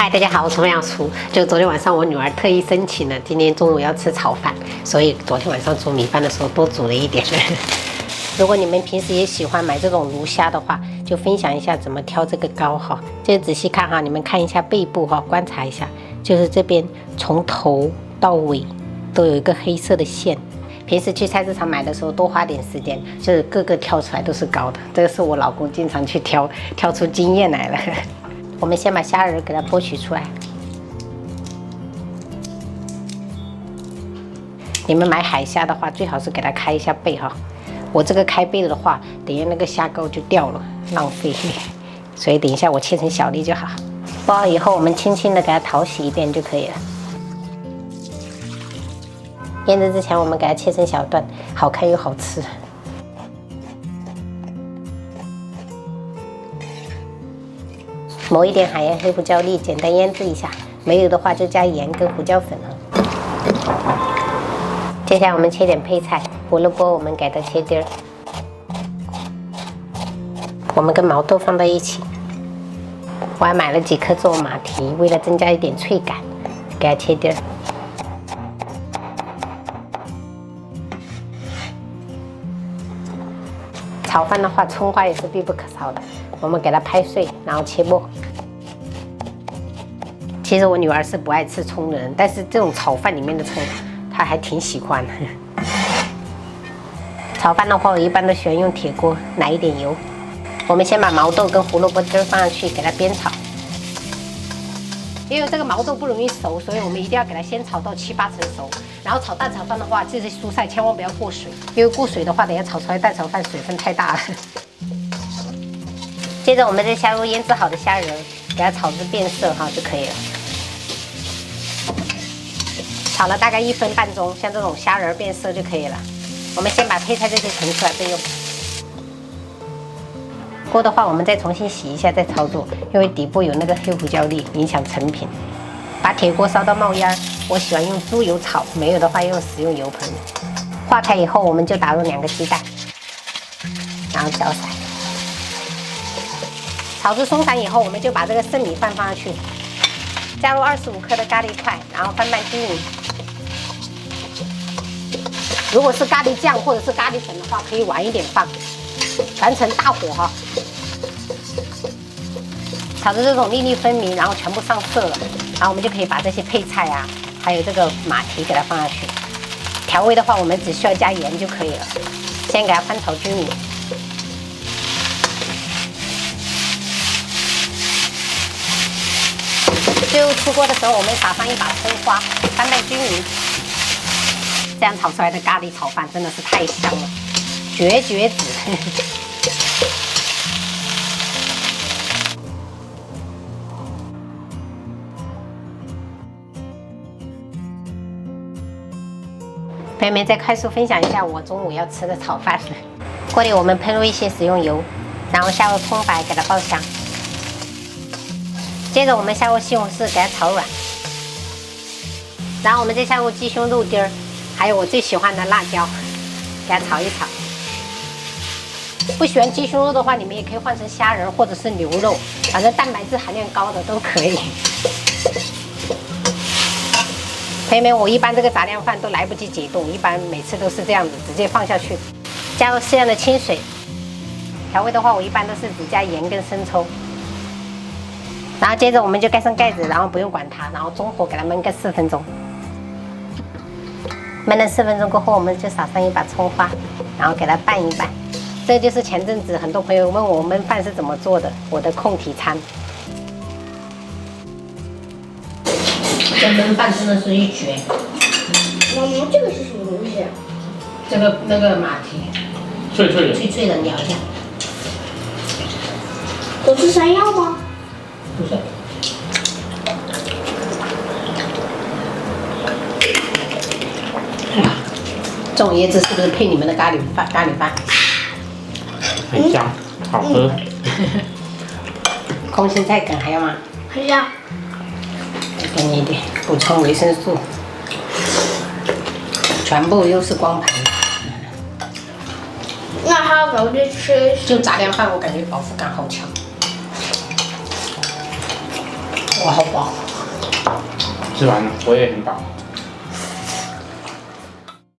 嗨，大家好，我是杨厨。就昨天晚上我女儿特意申请了，今天中午要吃炒饭，所以昨天晚上煮米饭的时候多煮了一点。如果你们平时也喜欢买这种鲈虾的话，就分享一下怎么挑这个膏哈。这个仔细看哈，你们看一下背部哈，观察一下，就是这边从头到尾都有一个黑色的线。平时去菜市场买的时候多花点时间，就是个个挑出来都是膏的。这个是我老公经常去挑出经验来了。我们先把虾仁给它剥取出来。你们买海虾的话，最好是给它开一下背哈。我这个开背的话，等下那个虾膏就掉了，浪费。所以等一下我切成小粒就好。剥好以后，我们轻轻的给它淘洗一遍就可以了。腌制之前，我们给它切成小段，好看又好吃。抹一点海盐、黑胡椒粒，简单腌制一下。没有的话就加盐跟胡椒粉哈。接下来我们切点配菜，胡萝卜我们给它切丁儿，我们跟毛豆放到一起。我还买了几颗做马蹄，为了增加一点脆感，给它切丁儿。炒饭的话，葱花也是必不可少的，我们给它拍碎，然后切末。其实我女儿是不爱吃葱的人，但是这种炒饭里面的葱，她还挺喜欢的。炒饭的话，我一般都喜欢用铁锅，来一点油。我们先把毛豆跟胡萝卜丁放上去，给它煸炒。因为这个毛豆不容易熟，所以我们一定要给它先炒到7、8成熟。然后炒蛋炒饭的话，这些蔬菜千万不要过水，因为过水的话，等下炒出来蛋炒饭水分太大了。接着我们再加入腌制好的虾仁，给它炒至变色哈就可以了。炒了大概1分半钟，像这种虾仁变色就可以了。我们先把配菜这些盛出来备用。锅的话，我们再重新洗一下再操作，因为底部有那个黑胡椒粒，影响成品。把铁锅烧到冒烟，我喜欢用猪油炒，没有的话用食用油盆。化开以后，我们就打入2个鸡蛋，然后搅散。炒至松散以后，我们就把这个生米饭放上去，加入25克的咖喱块，然后翻拌均匀。如果是咖喱酱或者是咖喱粉的话，可以晚一点放，全程大火哈。炒至这种粒粒分明，然后全部上色了，然后我们就可以把这些配菜啊，还有这个马蹄给它放下去。调味的话，我们只需要加盐就可以了。先给它翻炒均匀。最后出锅的时候，我们撒上一把葱花，翻拌均匀。这样炒出来的咖喱炒饭真的是太香了，绝子！朋友们，再快速分享一下我中午要吃的炒饭。锅里我们喷入一些食用油，然后下入葱白给它爆香。接着我们下入西红柿给它炒软，然后我们再下入鸡胸肉丁儿，还有我最喜欢的辣椒，给它炒一炒。不喜欢鸡胸肉的话，你们也可以换成虾仁或者是牛肉，反正蛋白质含量高的都可以。朋友们，我一般这个杂粮饭都来不及解冻，一般每次都是这样子直接放下去，加入适量的清水。调味的话，我一般都是只加盐跟生抽。然后接着我们就盖上盖子，然后不用管它，然后中火给它焖个4分钟。焖了4分钟过后，我们就撒上一把葱花，然后给它拌一拌。这就是前阵子很多朋友问我焖饭是怎么做的，我的控体餐。这焖饭真的是一绝。妈妈，这个是什么东西？这个那个马蹄，脆脆的，脆脆的，咬一下。都是山药吗？不是。这种椰子是不是配你们的咖喱饭？很香，好喝。空心菜梗还要吗？还要。再给你一点，补充维生素。全部又是光盘。那还要给我去吃？就杂粮饭，我感觉饱腹感好强。我好饱。吃完了，我也很饱。